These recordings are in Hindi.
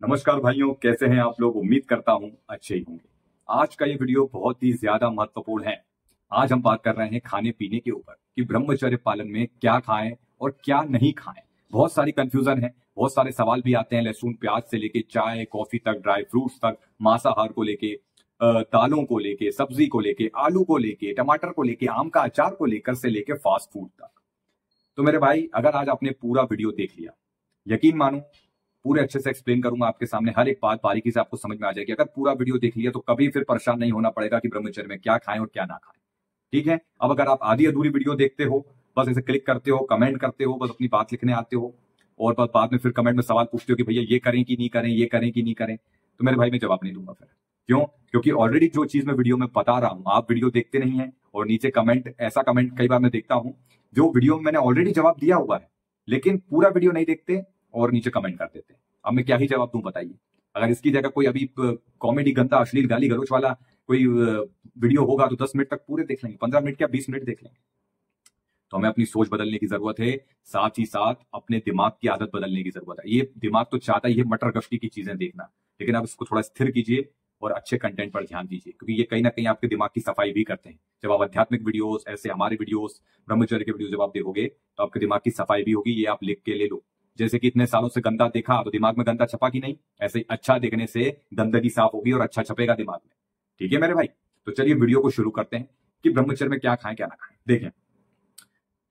नमस्कार भाइयों, कैसे हैं आप लोग। उम्मीद करता हूं अच्छे ही होंगे। आज का ये वीडियो बहुत ही ज्यादा महत्वपूर्ण है। आज हम बात कर रहे हैं खाने पीने के ऊपर कि ब्रह्मचर्य पालन में क्या खाएं और क्या नहीं खाएं। बहुत सारी कंफ्यूजन है, बहुत सारे सवाल भी आते हैं, लहसुन प्याज से लेके चाय कॉफी तक, ड्राई फ्रूट्स तक, मांसाहार को लेके, दालों को लेके, सब्जी को लेके, आलू को लेके, टमाटर को लेके, आम का अचार को लेकर से लेके फास्ट फूड तक। तो मेरे भाई, अगर आज आपने पूरा वीडियो देख लिया, यकीन मानो पूरे अच्छे से एक्सप्लेन करूंगा आपके सामने, हर एक बात बारीकी से आपको समझ में आ जाएगी। अगर पूरा वीडियो देख लिया तो कभी फिर परेशान नहीं होना पड़ेगा कि ब्रह्मचर्य में क्या खाएं और क्या ना खाएं। ठीक है। अब अगर आप आधी अधूरी वीडियो देखते हो, बस ऐसे क्लिक करते हो, कमेंट करते हो, बस अपनी बात लिखने आते हो और बस बाद में फिर कमेंट में सवाल पूछते हो कि भैया ये करें कि नहीं करें, ये करें कि नहीं करें, तो मेरे भाई मैं जवाब नहीं दूंगा फिर। क्यों? क्योंकि ऑलरेडी जो चीज मैं वीडियो में बता रहा हूं आप वीडियो देखते नहीं है और नीचे कमेंट, ऐसा कमेंट कई बार मैं देखता हूं जो वीडियो में मैंने ऑलरेडी जवाब दिया हुआ है, लेकिन पूरा वीडियो नहीं देखते और नीचे कमेंट कर देते। अब मैं क्या ही जवाब दूं बताइए। अगर इसकी जगह कोई अभी कॉमेडी, गंदा, अश्लील, गाली गलौच वाला कोई वीडियो होगा तो 10 मिनट तक पूरे देख लेंगे, 15 मिनट क्या 20 मिनट देख लेंगे। तो हमें अपनी सोच बदलने की जरूरत है, साथ ही साथ अपने दिमाग की आदत बदलने की जरूरत है। ये दिमाग तो चाहता ही है मटर गश्ती की चीजें देखना, लेकिन आप इसको थोड़ा स्थिर कीजिए और अच्छे कंटेंट पर ध्यान दीजिए, क्योंकि ये कहीं ना कहीं आपके दिमाग की सफाई भी करते हैं। जब आप आध्यात्मिक वीडियोस, ऐसे हमारे वीडियोस, ब्रह्मचर्य के वीडियो जब आप देखोगे तो आपके दिमाग की सफाई भी होगी। ये आप लिख के ले लो। जैसे कि इतने सालों से गंदा देखा तो दिमाग में गंदा छपा कि नहीं, ऐसे ही अच्छा देखने से गंदगी साफ होगी और अच्छा छपेगा दिमाग में। ठीक है मेरे भाई, तो चलिए वीडियो को शुरू करते हैं कि ब्रह्मचर्य में क्या खाएं क्या ना खाएं। देखें,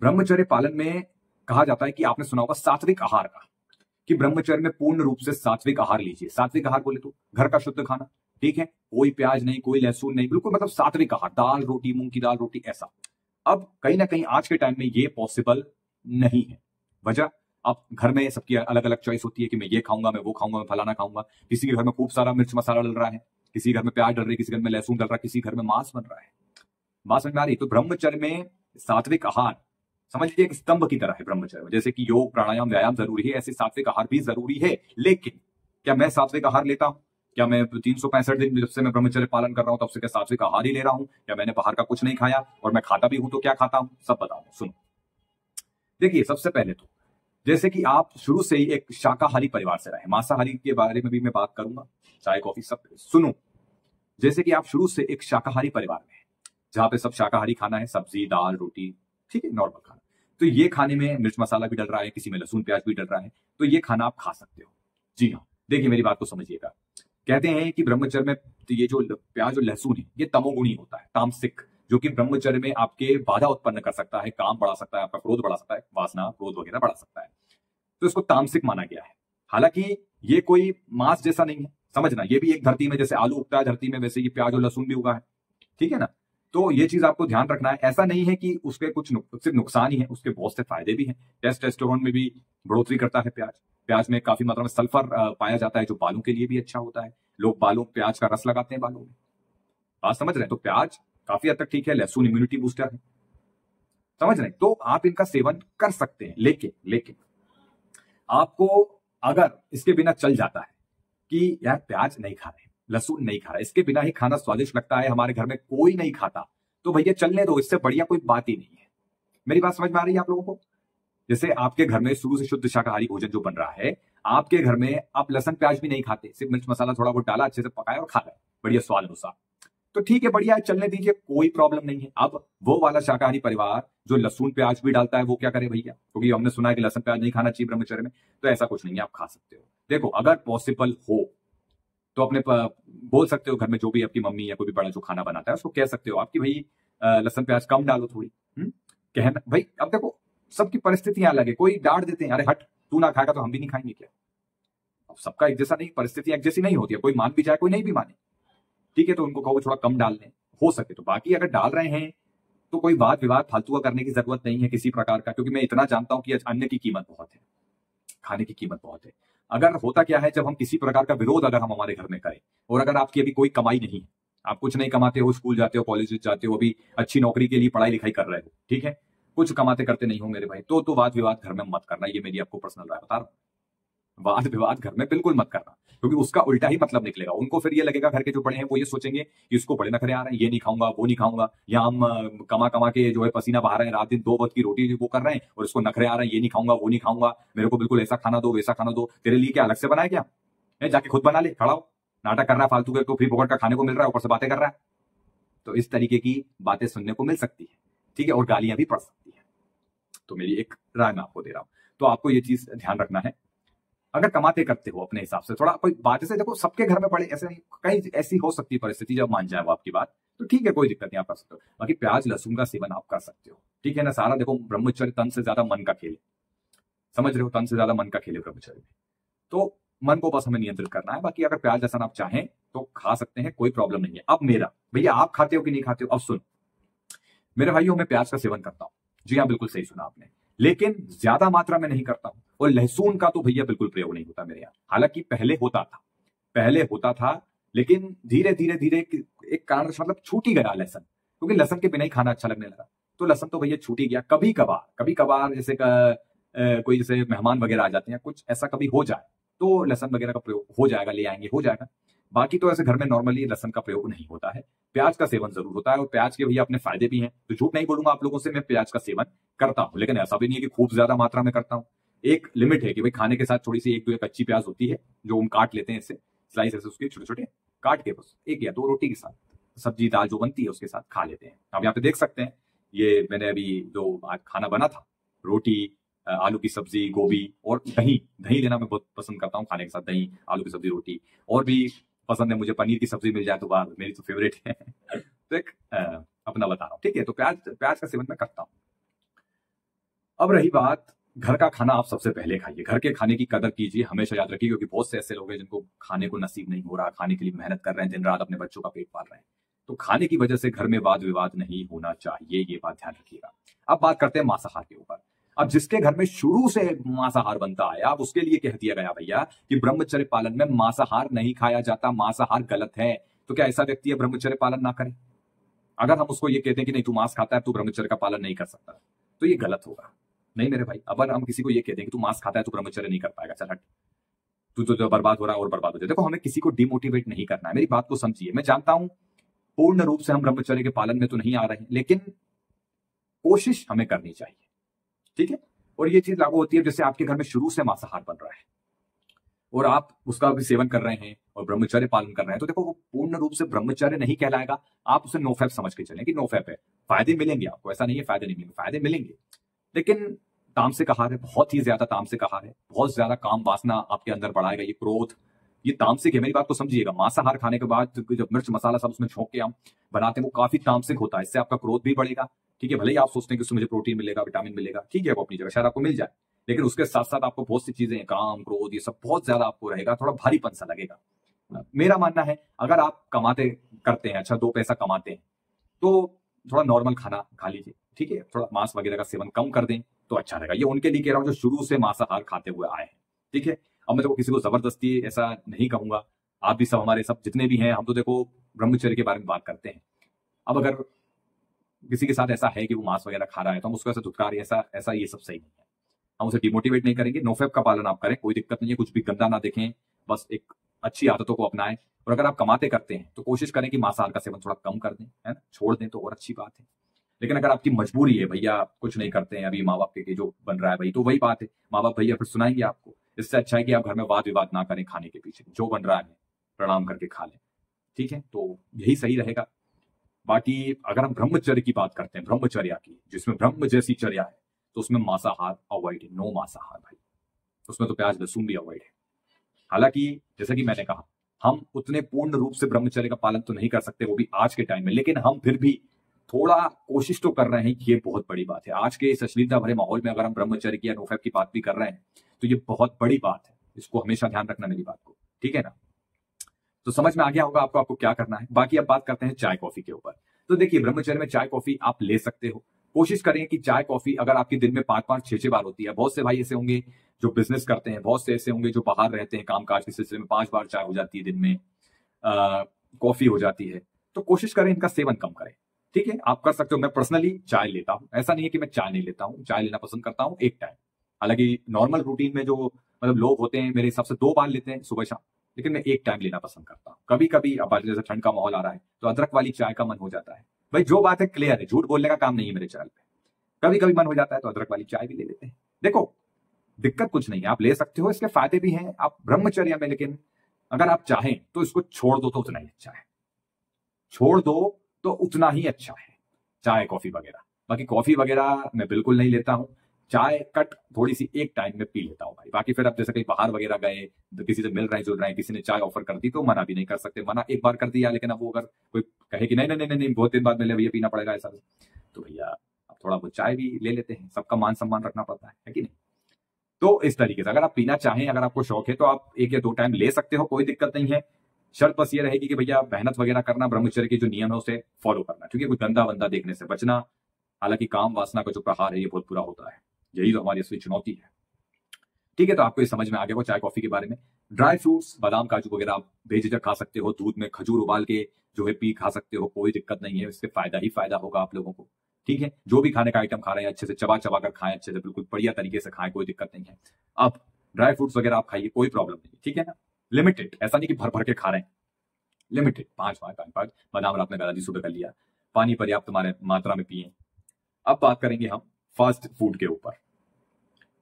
ब्रह्मचर्य पालन में कहा जाता है कि आपने सुना होगा सात्विक आहार का, कि ब्रह्मचर्य में पूर्ण रूप से सात्विक आहार लीजिए। सात्विक आहार बोले तो घर का शुद्ध खाना, ठीक है, कोई प्याज नहीं, कोई लहसुन नहीं, बिल्कुल मतलब सात्विक आहार, दाल रोटी, मूंग की दाल रोटी, ऐसा। अब कहीं ना कहीं आज के टाइम में ये पॉसिबल नहीं है। वजह, अब घर में सबकी अलग अलग चॉइस होती है कि मैं ये खाऊंगा, मैं वो खाऊंगा, मैं फलाना खाऊंगा। किसी के घर में खूब सारा मिर्च मसाला डल रहा है, किसी घर में प्याज डल रही है, किसी घर में लहसुन डल रहा है, किसी घर में मांस बन रहा है। बात समझ में आ रही? तो ब्रह्मचर्य में सात्विक आहार समझ लीजिए एक स्तंभ की तरह है ब्रह्मचर्य में। जैसे कि योग, प्राणायाम, व्यायाम जरूरी है, ऐसे सात्विक आहार भी जरूरी है। लेकिन क्या मैं सात्विक आहार लेता हूं? क्या मैं 365 दिन जब से मैं ब्रह्मचर्य पालन कर रहा हूं तब से क्या सात्विक आहार ही ले रहा हूं? या मैंने बाहर का कुछ नहीं खाया और मैं खाता भी हूं तो क्या खाता हूं? सब बताऊं, सुनो। देखिए, सबसे पहले तो जैसे कि आप शुरू से ही एक शाकाहारी परिवार से रहे, मांसाहारी के बारे में भी मैं बात करूंगा, चाय कॉफी सब। सुनो, जैसे कि आप शुरू से एक शाकाहारी परिवार में हैं, जहां पे सब शाकाहारी खाना है, सब्जी दाल रोटी, ठीक है, नॉर्मल खाना। तो ये खाने में मिर्च मसाला भी डल रहा है, किसी में लहसुन प्याज भी डल रहा है, तो ये खाना आप खा सकते हो। जी हाँ, देखिए मेरी बात को समझिएगा। कहते हैं कि ब्रह्मचर्य में ये जो प्याज और लहसुन है ये तमोगुणी होता है, तामसिक, जो कि ब्रह्मचर्य में आपके बाधा उत्पन्न कर सकता है, काम बढ़ा सकता है, आपका क्रोध बढ़ा सकता है, वासना क्रोध वगैरह बढ़ा सकता है। तो इसको तामसिक माना गया है। हालांकि ये कोई मांस जैसा नहीं है, समझना, ये भी एक धरती में जैसे आलू उगता है धरती में, वैसे ये प्याज और लहसुन भी उगा है। ठीक है ना? तो ये चीज आपको ध्यान रखना है। ऐसा नहीं है कि उसके कुछ सिर्फ नुकसान ही है, उसके बहुत से फायदे भी हैं। टेस्टोस्टेरोन में भी बढ़ोतरी करता है प्याज। प्याज में काफी मात्रा में सल्फर पाया जाता है, जो बालों के लिए भी अच्छा होता है। लोग बालों प्याज का रस लगाते हैं बालों में। बात समझ रहे हैं? तो प्याज काफी हद तक ठीक है। लहसुन इम्यूनिटी बूस्टर है, समझ रहे हैं? तो आप इनका सेवन कर सकते हैं। लेकिन आपको अगर इसके बिना चल जाता है कि यार प्याज नहीं खा रहे, लहसुन नहीं खा रहा, इसके बिना ही खाना स्वादिष्ट लगता है, हमारे घर में कोई नहीं खाता, तो भैया चलने दो, इससे बढ़िया कोई बात ही नहीं है। मेरी बात समझ में आ रही है आप लोगों को? जैसे आपके घर में शुरू से शुद्ध शाकाहारी भोजन जो बन रहा है, आपके घर में आप लहसुन प्याज भी नहीं खाते, सिर्फ मिर्च मसाला थोड़ा बहुत डाला, अच्छे से पकाया और खा गए बढ़िया स्वाद अनुसार, तो ठीक है, बढ़िया है, चलने दीजिए, कोई प्रॉब्लम नहीं है। अब वो वाला शाकाहारी परिवार जो लहसुन प्याज भी डालता है, वो क्या करे भैया? क्योंकि हमने सुना है कि लहसुन प्याज नहीं खाना चाहिए ब्रह्मचर्य में, तो ऐसा कुछ नहीं है, आप खा सकते हो। देखो, अगर पॉसिबल हो तो अपने बोल सकते हो, घर में जो भी आपकी मम्मी या कोई भी बड़ा जो खाना बनाता है उसको कह सकते हो आप कि भाई लहसुन प्याज कम डालो थोड़ी। कहना भाई, अब देखो सबकी परिस्थितियां अलग है। कोई डांट देते हैं, अरे हट, तू ना खाएगा तो हम भी नहीं खाएंगे क्या? अब सबका एक जैसा नहीं, परिस्थितियां एक जैसी नहीं होती है, कोई मान भी जाए कोई नहीं भी माने। ठीक है, तो उनको कहो थोड़ा कम डाल लें, हो सके तो। बाकी अगर डाल रहे हैं तो कोई वाद विवाद फालतू करने की जरूरत नहीं है किसी प्रकार का, क्योंकि मैं इतना जानता हूं कि अन्न की कीमत बहुत है, खाने की कीमत बहुत है। अगर होता क्या है, जब हम किसी प्रकार का विरोध अगर हम हमारे घर में करें, और अगर आपकी अभी कोई कमाई नहीं है, आप कुछ नहीं कमाते हो, स्कूल जाते हो, कॉलेज जाते हो, अभी अच्छी नौकरी के लिए पढ़ाई लिखाई कर रहे हो, ठीक है, कुछ कमाते करते नहीं हो मेरे भाई, तो वाद विवाद घर में मत करना। ये मेरी आपको पर्सनल राय बता रहा हूं। वाद विवाद घर में बिल्कुल मत करना, क्योंकि उसका उल्टा ही मतलब निकलेगा। उनको फिर ये लगेगा, घर के जो बड़े हैं वो ये सोचेंगे कि इसको बड़े नखरे आ रहे हैं, ये नहीं खाऊंगा, वो नहीं खाऊंगा, या हम कमा कमा के जो है पसीना बहा रहे हैं, रात दिन 2 वक्त की रोटी वो कर रहे हैं, और इसको नखरे आ रहे हैं, ये नहीं खाऊंगा, वो नहीं खाऊंगा, मेरे को बिल्कुल ऐसा खाना दो, वैसा खाना दो। तेरे लिए क्या अलग से बनाया क्या? जाके खुद बना ले, खड़ा हो, नाटक कर रहा है फालतू के, तो फ्री फोकट का खाने को मिल रहा है, ऊपर से बातें कर रहा है। तो इस तरीके की बातें सुनने को मिल सकती है, ठीक है, और गालियां भी पड़ सकती है। तो मेरी एक राय मैं आपको दे रहा हूं, तो आपको ये चीज ध्यान रखना है। अगर कमाते करते हो अपने हिसाब से, थोड़ा कोई बात, जैसे देखो सबके घर में पड़े ऐसे नहीं, कहीं ऐसी हो सकती है परिस्थिति जब मान जाए वो आपकी बात, तो ठीक है, कोई दिक्कत नहीं, आप कर सकते हो। बाकी प्याज लहसुन का सेवन आप कर सकते हो, ठीक है ना। सारा देखो ब्रह्मचर्य तन से ज्यादा मन का खेल है, समझ रहे हो, तन से ज्यादा मन का खेल है ब्रह्मचर्य में। तो मन को बस हमें नियंत्रित करना है। बाकी अगर प्याज लहसुन आप चाहें तो खा सकते हैं, कोई प्रॉब्लम नहीं है। अब मेरा भैया, आप खाते हो कि नहीं खाते हो? अब सुन मेरे भाइयों, मैं प्याज का सेवन करता हूं, जी हाँ, बिल्कुल सही सुना आपने, लेकिन ज्यादा मात्रा में नहीं करता हूं। और लहसुन का तो भैया बिल्कुल प्रयोग नहीं होता मेरे यहाँ। हालांकि पहले होता था, लेकिन धीरे धीरे धीरे एक कारण मतलब छूट ही गया लहसुन, क्योंकि लहसुन के बिना ही खाना अच्छा लगने लगा। तो लहसुन तो भैया छूट ही गया। कभी कभार जैसे कोई जैसे मेहमान वगैरह आ जाते हैं, कुछ ऐसा कभी हो जाए तो लहसुन वगैरह का प्रयोग हो जाएगा, ले आएंगे, हो जाएगा। बाकी तो ऐसे घर में नॉर्मली लहसुन का प्रयोग नहीं होता है। प्याज का सेवन जरूर होता है, और प्याज के भैया अपने फायदे भी हैं, तो झूठ नहीं बोलूंगा आप लोगों से, मैं प्याज का सेवन करता हूं। लेकिन ऐसा भी नहीं है कि खूब ज्यादा मात्रा में करता हूं। एक लिमिट है कि भाई खाने के साथ थोड़ी सी एक दो कच्ची प्याज होती है, जो हम काट लेते हैं, इससे स्लाइस ऐसे उसके छोटे छोटे काट के बस एक या दो रोटी के साथ सब्जी दाल जो बनती है उसके साथ खा लेते हैं। आप यहाँ पे देख सकते हैं, ये मैंने अभी जो आज खाना बना था, रोटी, आलू की सब्जी, गोभी और दही। दही लेना मैं बहुत पसंद करता हूँ खाने के साथ, दही, आलू की सब्जी, रोटी। और भी पसंद है मुझे, पनीर की सब्जी मिल जाए तो बात, मेरी तो फेवरेट है। तो एक अपना बता रहा हूँ, ठीक है। तो प्याज का सेवन मैं करता हूँ। अब रही बात, घर का खाना आप सबसे पहले खाइए, घर के खाने की कदर कीजिए, हमेशा याद रखिए, क्योंकि बहुत से ऐसे लोग हैं जिनको खाने को नसीब नहीं हो रहा, खाने के लिए मेहनत कर रहे हैं, दिन रात अपने बच्चों का पेट पाल रहे हैं। तो खाने की वजह से घर में वाद विवाद नहीं होना चाहिए, ये बात ध्यान रखिएगा। अब बात करते हैं मांसाहार के ऊपर। अब जिसके घर में शुरू से मांसाहार बनता है, अब उसके लिए कह दिया गया भैया कि ब्रह्मचर्य पालन में मांसाहार नहीं खाया जाता, मांसाहार गलत है। तो क्या ऐसा व्यक्ति है ब्रह्मचर्य पालन ना करे? अगर हम उसको ये कहते हैं कि नहीं तू मांस खाता है, तू ब्रह्मचर्य का पालन नहीं कर सकता, तो ये गलत होगा। नहीं मेरे भाई, अगर हम किसी को ये कहते हैं कि तू मांस खाता है तो ब्रह्मचर्य नहीं कर पाएगा, चल हट, तू तो बर्बाद हो रहा है और बर्बाद हो जाए। देखो, हमें किसी को डिमोटिवेट नहीं करना है, मेरी बात को समझिए। मैं जानता हूं पूर्ण रूप से हम ब्रह्मचर्य के पालन में तो नहीं आ रहे हैं, लेकिन कोशिश हमें करनी चाहिए, ठीक है। और ये चीज लागू होती है जैसे आपके घर में शुरू से मांसाहार बन रहा है और आप उसका भी सेवन कर रहे हैं और ब्रह्मचर्य पालन कर रहे हैं, तो देखो वो पूर्ण रूप से ब्रह्मचर्य नहीं कहलाएगा। आप उसे नोफैप समझ के चलें कि नोफैप है, फायदे मिलेंगे आपको, ऐसा नहीं है फायदे नहीं मिलेंगे, फायदे मिलेंगे, लेकिन तामसिक आहार है, बहुत ही ज्यादा तामसिक आहार है, बहुत ज्यादा काम वासना आपके अंदर बढ़ाएगा, ये क्रोध, ये तामसिक है। मेरी बात को समझिएगा, मांसाहार खाने के बाद जब मिर्च मसाला सब उसमें झोंक के हम बनाते हैं, वो काफी तामसिक होता है, इससे आपका क्रोध भी बढ़ेगा, ठीक है। भले ही आप सोचते हैं कि उससे मुझे प्रोटीन मिलेगा, विटामिन मिलेगा, ठीक है, वो अपनी जगह शायद आपको मिल जाए, लेकिन उसके साथ साथ आपको बहुत सी चीजें, काम, क्रोध, ये सब बहुत ज्यादा आपको रहेगा, थोड़ा भारीपन सा लगेगा। मेरा मानना है अगर आप कमाते करते हैं, अच्छा 2 पैसा कमाते हैं, तो थोड़ा नॉर्मल खाना खा लीजिए, ठीक है, थोड़ा मांस वगैरह का सेवन कम कर दें तो अच्छा रहेगा। ये उनके लिए कह रहा हूं जो शुरू से मांसाहार खाते हुए आए हैं, ठीक है। अब मैं देखो किसी को जबरदस्ती ऐसा नहीं कहूंगा, आप भी सब, हमारे सब जितने भी हैं, हम तो देखो ब्रह्मचर्य के बारे में बात करते हैं। अब अगर किसी के साथ ऐसा है कि वो मांस वगैरह खा रहा है, तो हम उसको ऐसा धुतकार, ऐसा ऐसा ये सब सही नहीं है, हम उसे डिमोटिवेट नहीं करेंगे। नोफेप का पालन आप करें, कोई दिक्कत नहीं है, कुछ भी गंदा ना देखें, बस एक अच्छी आदतों को अपनाएं। और अगर आप कमाते करते हैं तो कोशिश करें कि मांसाहार का सेवन थोड़ा कम कर दें, है ना, छोड़ दें तो और अच्छी बात है। लेकिन अगर आपकी मजबूरी है भैया, कुछ नहीं करते हैं, अभी माँ बाप के जो बन रहा है भाई, तो वही बात है, माँ बाप भैया फिर सुनाएंगे आपको। इससे अच्छा है कि आप घर में वाद विवाद ना करें, खाने के पीछे जो बन रहा है प्रणाम करके खा लें, ठीक है, तो यही सही रहेगा। बाकी अगर हम ब्रह्मचर्य की बात करते हैं, ब्रह्मचर्या की, जिसमें ब्रह्म जैसी चर्या है, तो उसमें मांसाहार अवॉइड है, नो मांसाहार भाई, उसमें तो प्याज लहसुन भी अवॉइड है। हालांकि जैसा कि मैंने कहा, हम उतने पूर्ण रूप से ब्रह्मचर्य का पालन तो नहीं कर सकते, वो भी आज के टाइम में, लेकिन हम फिर भी थोड़ा कोशिश तो कर रहे हैं, ये बहुत बड़ी बात है। आज के इस अश्लीलता भरे माहौल में अगर हम ब्रह्मचर्य की या नोफैप की बात भी कर रहे हैं, तो ये बहुत बड़ी बात है, इसको हमेशा ध्यान रखना मेरी बात को, ठीक है ना। तो समझ में आ गया होगा आपको क्या करना है। बाकी अब बात करते हैं चाय कॉफी के ऊपर। तो देखिए, ब्रह्मचर्य में चाय कॉफी आप ले सकते हो, कोशिश करें कि चाय कॉफी अगर आपकी दिन में 5-5, 6-6 बार होती है, बहुत से भाई ऐसे होंगे जो बिजनेस करते हैं, बहुत से ऐसे होंगे जो बाहर रहते हैं, कामकाज के सिलसिले में 5 बार चाय हो जाती है दिन में, कॉफी हो जाती है, तो कोशिश करें इनका सेवन कम करें, ठीक है। आप कर सकते हो, मैं पर्सनली चाय लेता हूं, ऐसा नहीं है कि मैं चाय नहीं लेता हूं, चाय लेना पसंद करता हूं एक टाइम। हालांकि नॉर्मल रूटीन में जो मतलब लोग होते हैं, मेरे हिसाब से 2 बार लेते हैं सुबह शाम, लेकिन मैं एक टाइम लेना पसंद करता हूँ। कभी कभी अब जैसे ठंड का माहौल आ रहा है तो अदरक वाली चाय का मन हो जाता है, भाई जो बात है क्लियर है, झूठ बोलने का काम नहीं है मेरे चैनल पे, कभी कभी मन हो जाता है तो अदरक वाली चाय भी ले लेते हैं। देखो दिक्कत कुछ नहीं है, आप ले सकते हो, इसके फायदे भी हैं। आप ब्रह्मचर्य में लेकिन अगर आप चाहें तो इसको छोड़ दो तो उतना ही अच्छा है, छोड़ दो तो उतना ही अच्छा है, चाय कॉफी वगैरह। बाकी कॉफी वगैरह मैं बिल्कुल नहीं लेता हूं, चाय कट थोड़ी सी एक टाइम में पी लेता हूं भाई। बाकी फिर अब जैसे कहीं बाहर वगैरह गए तो किसी से मिल रहे हैं जुल रहे हैं, किसी ने चाय ऑफर कर दी तो मना भी नहीं कर सकते, मना एक बार कर दिया, लेकिन अब वो अगर कोई कहे कि नहीं नहीं नहीं नहीं बहुत दिन बाद मिले भैया पीना पड़ेगा ऐसा, तो भैया अब थोड़ा बहुत चाय भी ले लेते हैं, सबका मान सम्मान रखना पड़ता है कि नहीं। तो इस तरीके से अगर आप पीना चाहें, अगर आपको शौक है तो आप 1 या 2 टाइम ले सकते हो, कोई दिक्कत नहीं है। शर्त बस ये रहेगी कि भैया मेहनत वगैरह करना, ब्रह्मचर्य के जो नियम है उसे फॉलो करना, क्योंकि कोई गंदा बंदा देखने से बचना। हालांकि काम वासना का जो प्रहार है ये बहुत बुरा होता है, यही तो हमारी असली चुनौती है। ठीक है, तो आपको ये समझ में आ गया वो चाय कॉफी के बारे में। ड्राई फ्रूट्स बादाम काजू वगैरह आप बेझिझक खा सकते हो, दूध में खजूर उबाल के जो है पी खा सकते हो, कोई दिक्कत नहीं है, इससे फायदा ही फायदा होगा आप लोगों को। ठीक है, जो भी खाने का आइटम खा रहे हैं अच्छे से चबा चबा कर खाएं, अच्छे से बिल्कुल बढ़िया तरीके से खाएं, कोई दिक्कत नहीं है। अब ड्राई फ्रूट्स वगैरह आप खाइए, कोई प्रॉब्लम नहीं, ठीक है ना। लिमिटेड, ऐसा नहीं कि भर भर के खा रहे हैं, लिमिटेड 5 बादाम रात में दादाजी सुबह कर लिया, पानी पर्याप्त मात्रा में पिए। अब बात करेंगे हम फास्ट फूड के ऊपर।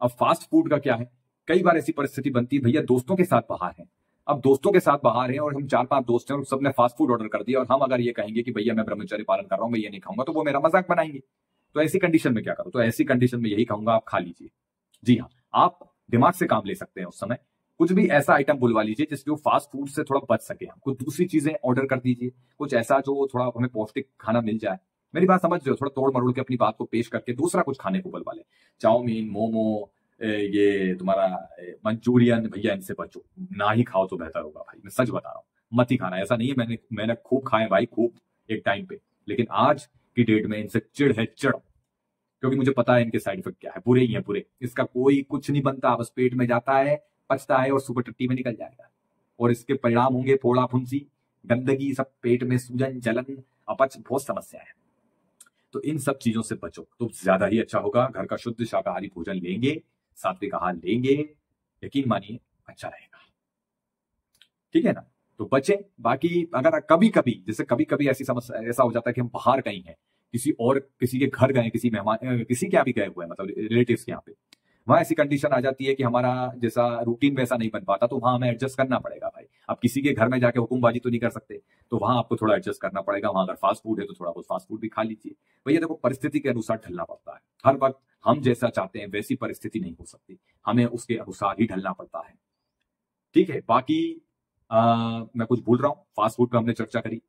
अब फास्ट फूड का क्या है, कई बार ऐसी परिस्थिति बनती है भैया दोस्तों के साथ बाहर हैं, अब दोस्तों के साथ बाहर हैं और हम 4-5 दोस्त हैं और सबने फास्ट फूड ऑर्डर कर दिया, और हम अगर ये कहेंगे कि भैया मैं ब्रह्मचर्य पालन कर रहा हूं, मैं ये नहीं खाऊंगा, तो वो मेरा मजाक बनाएंगे। तो ऐसी कंडीशन में क्या करो, तो ऐसी कंडीशन में यही कहूंगा आप खा लीजिए। जी हाँ, आप दिमाग से काम ले सकते हैं उस समय, कुछ भी ऐसा आइटम बुलवा लीजिए जिससे वो फास्ट फूड से थोड़ा बच सके, हम कुछ दूसरी चीजें ऑर्डर कर दीजिए, कुछ ऐसा जो थोड़ा हमें पौष्टिक खाना मिल जाए। मेरी बात समझ रहे हो, थोड़ा तोड़ मरोड़ के अपनी बात को पेश करके दूसरा कुछ खाने को बुलवा ले, चाउमीन मोमो ये तुम्हारा मंचूरियन, भैया इनसे बचो, ना ही खाओ तो बेहतर होगा भाई, मैं सच बता रहा हूँ, मत ही खाना। ऐसा नहीं है, मैंने खूब खाए भाई, खूब एक टाइम पे, लेकिन आज की डेट में इनसे चिढ़ है, चिढ़, क्योंकि मुझे पता है इनके साइड इफेक्ट क्या है, बुरे ही हैं बुरे। इसका कोई कुछ नहीं बनता, बस पेट में जाता है, पचता है और सुपर टट्टी में निकल जाएगा, और इसके परिणाम होंगे फोड़ा फुंसी, गंदगी, सब पेट में सूजन जलन अपच, बहुत समस्या है। तो इन सब चीजों से बचो तो ज्यादा ही अच्छा होगा। घर का शुद्ध शाकाहारी भोजन लेंगे, सात्विक आहार लेंगे, यकीन मानिए अच्छा रहेगा, ठीक है ना। तो बचें। बाकी अगर कभी कभी, जैसे कभी कभी ऐसी समस्या, ऐसा हो जाता है कि हम बाहर कहीं हैं, किसी के घर गए, किसी मेहमान, किसी के यहाँ भी गए हुए हैं, मतलब रिलेटिव्स के यहाँ पे, वहां ऐसी कंडीशन आ जाती है कि हमारा जैसा रूटीन वैसा नहीं बन पाता, तो वहां हमें एडजस्ट करना पड़ेगा भाई। अब किसी के घर में जाके हुकुमबाजी तो नहीं कर सकते, तो वहां आपको थोड़ा एडजस्ट करना पड़ेगा। वहां अगर फास्ट फूड है तो थोड़ा बहुत फास्ट फूड भी खा लीजिए भैया। देखो, परिस्थिति के अनुसार ढलना पड़ता है, हर वक्त हम जैसा चाहते हैं वैसी परिस्थिति नहीं हो सकती, हमें उसके अनुसार ही ढलना पड़ता है, ठीक है। बाकी मैं कुछ भूल रहा हूँ, फास्ट फूड पर हमने चर्चा करी,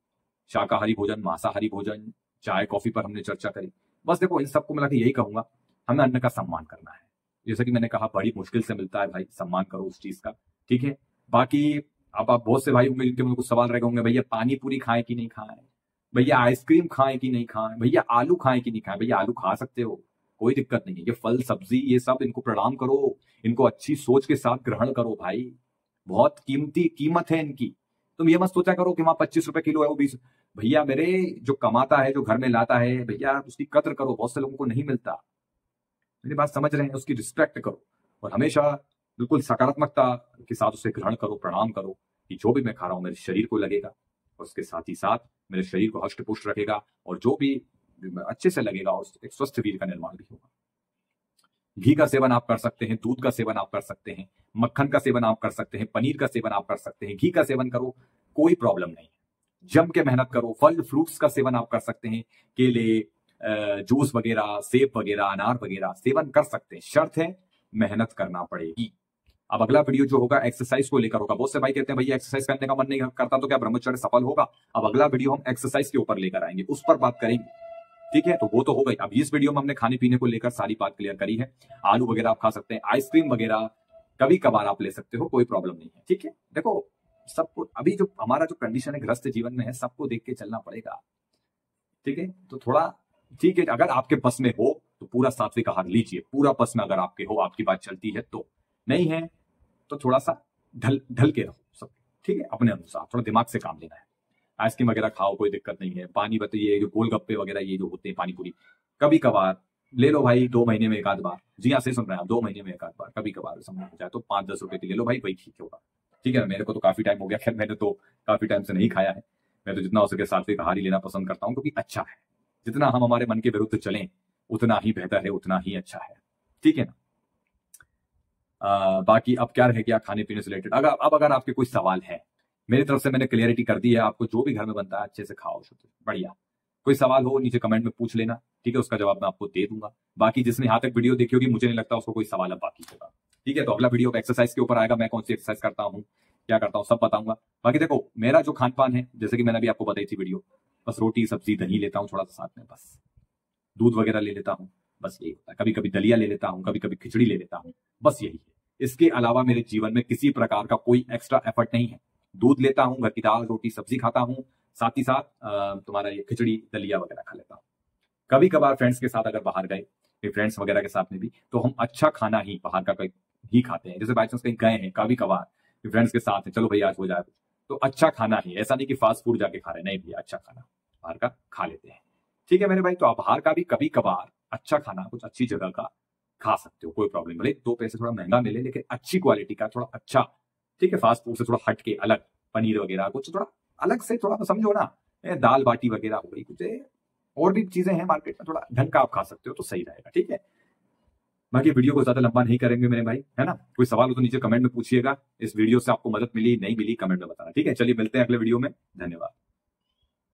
शाकाहारी भोजन, मांसाहारी भोजन, चाय कॉफी पर हमने चर्चा करी। बस देखो, इन सबको मिला के यही कहूंगा, हमें अन्न का सम्मान करना है। जैसे कि मैंने कहा, बड़ी मुश्किल से मिलता है भाई, सम्मान करो उस चीज का, ठीक है। बाकी अब आप बहुत से भाई होंगे जिनके मुझे कुछ सवाल रह होंगे, भैया पानी पूरी खाएं कि नहीं खाएं, भैया आइसक्रीम खाएं कि नहीं खाएं, भैया आलू खाएं कि नहीं खाएं। भैया आलू खा सकते हो, कोई दिक्कत नहीं है, ये फल सब्जी ये सब, इनको प्रणाम करो, इनको अच्छी सोच के साथ ग्रहण करो भाई, बहुत कीमती कीमत है इनकी। तुम ये मत सोचा करो कि वहां 25 रुपए किलो है, वो 20। भैया मेरे, जो कमाता है, जो घर में लाता है, भैया उसकी कद्र करो, बहुत से लोगों को नहीं मिलता। मेरी बात समझ रहे हैं, उसकी रिस्पेक्ट करो, और हमेशा बिल्कुल सकारात्मकता के साथ उसे ग्रहण करो, प्रणाम करो कि जो भी मैं खा रहा हूं मेरे शरीर को लगेगा, और उसके साथ ही साथ मेरे शरीर को हष्ट पुष्ट रखेगा, और जो भी अच्छे से लगेगा, और एक स्वस्थ शरीर का निर्माण भी होगा। घी का सेवन आप कर सकते हैं, दूध का सेवन आप कर सकते हैं, मक्खन का सेवन आप कर सकते हैं, पनीर का सेवन आप कर सकते हैं, घी का सेवन करो, कोई प्रॉब्लम नहीं है। जम के मेहनत करो, फल फ्रूट्स का सेवन आप कर सकते हैं, केले, जूस वगैरह, सेब वगैरह, अनार वगैरह सेवन कर सकते हैं, शर्त है मेहनत करना पड़ेगी। अब अगला वीडियो जो होगा एक्सरसाइज को लेकर होगा। बहुत से भाई कहते हैं भैया एक्सरसाइज करने का मन नहीं करता तो क्या ब्रह्मचर्य सफल होगा। अब अगला वीडियो हम एक्सरसाइज के ऊपर लेकर आएंगे, उस पर बात करेंगे, ठीक है। तो वो तो हो गई। अब इस वीडियो में हमने खाने पीने को लेकर सारी बात क्लियर करी है। आलू वगैरह आप खा सकते हैं, आइसक्रीम वगैरह कभी कभार आप ले सकते हो, कोई प्रॉब्लम नहीं है, ठीक है। देखो, सबको अभी जो हमारा जो कंडीशन है गृहस्थ जीवन में है, सबको देख के चलना पड़ेगा, ठीक है। तो थोड़ा ठीक है, अगर आपके बस में हो तो पूरा सात्विक आहार लीजिए, पूरा बस में अगर आपके हो, आपकी बात चलती है, तो नहीं है तो थोड़ा सा ढल के रहो सब, ठीक है। अपने अनुसार थोड़ा दिमाग से काम लेना है। आइसक्रीम वगैरह खाओ, कोई दिक्कत नहीं है। पानी बताइए, जो गोलगप्पे वगैरह ये जो होते हैं, पानी पूरी कभी कभार ले लो भाई, 2 महीने में एक आध बार। जी हाँ, से सुन रहे हैं आप, 2 महीने में एक आध बार, कभी कभार समय हो जाए तो 5-10 रुपए की ले लो भाई, वही ठीक होगा, ठीक है। मेरे को तो काफी टाइम हो गया, खैर मैंने तो काफी टाइम से नहीं खाया है। मैं तो जितना हो सके सात्विक आहार ही लेना पसंद करता हूँ, क्योंकि अच्छा है। जितना हम हमारे मन के विरुद्ध चलें उतना ही बेहतर है, उतना ही अच्छा है, ठीक है ना। बाकी अब क्या रह गया खाने पीने से रिलेटेड। अब अगर आपके कोई सवाल है मेरी तरफ से मैंने क्लियरिटी कर दी है आपको। जो भी घर में बनता है अच्छे से खाओ, शुद्ध बढ़िया। कोई सवाल हो नीचे कमेंट में पूछ लेना, ठीक है, उसका जवाब मैं आपको दे दूंगा। बाकी जिसने यहाँ तक वीडियो देखी होगी, मुझे नहीं लगता उसको कोई सवाल अब बाकी होगा, ठीक है। तो अगला वीडियो एक्सरसाइज के ऊपर आएगा, मैं कौन सी एक्सरसाइज करता हूँ, क्या करता हूँ, सब बताऊंगा। बाकी देखो मेरा जो खान पान है, जैसे कि मैंने अभी आपको बताई थी वीडियो, बस रोटी सब्जी दही लेता हूँ थोड़ा सा साथ में, बस दूध वगैरह ले लेता हूँ, बस यही होता है। कभी कभी दलिया ले लेता हूँ, कभी कभी खिचड़ी ले लेता हूँ, बस यही है। इसके अलावा मेरे जीवन में किसी प्रकार का कोई एक्स्ट्रा एफर्ट नहीं है। दूध लेता हूँ, घर की दाल रोटी सब्जी खाता हूँ, साथ ही साथ तुम्हारा ये खिचड़ी दलिया वगैरह खा लेता हूँ। कभी कभार फ्रेंड्स के साथ अगर बाहर गए, फ्रेंड्स वगैरह के साथ में भी, तो हम अच्छा खाना ही बाहर का ही खाते हैं। जैसे बाई चांस कहीं गए हैं, कभी कभार फ्रेंड्स के साथ है, चलो भाई आज हो जाए, तो अच्छा खाना ही, ऐसा नहीं कि फास्ट फूड जाके खा रहे हैं, नहीं भैया, अच्छा खाना बाहर का खा लेते हैं, ठीक है मेरे भाई। तो आप बाहर का भी कभी कभार अच्छा खाना कुछ अच्छी जगह का खा सकते हो, कोई प्रॉब्लम, भले 2 पैसे थोड़ा महंगा मिले लेकिन अच्छी क्वालिटी का, थोड़ा अच्छा, ठीक है, फास्ट फूड से थोड़ा हट के अलग, पनीर वगैरह कुछ थोड़ा अलग से, थोड़ा समझो ना, दाल बाटी वगैरह हो गई, कुछ और भी चीजें हैं मार्केट में, थोड़ा ढंग का आप खा सकते हो तो सही रहेगा, ठीक है। बाकी वीडियो को ज्यादा लंबा नहीं करेंगे मेरे भाई, है ना। कोई सवाल हो तो नीचे कमेंट में पूछिएगा। इस वीडियो से आपको मदद मिली नहीं मिली कमेंट में बताना, ठीक है। चलिए मिलते हैं अगले वीडियो में, धन्यवाद।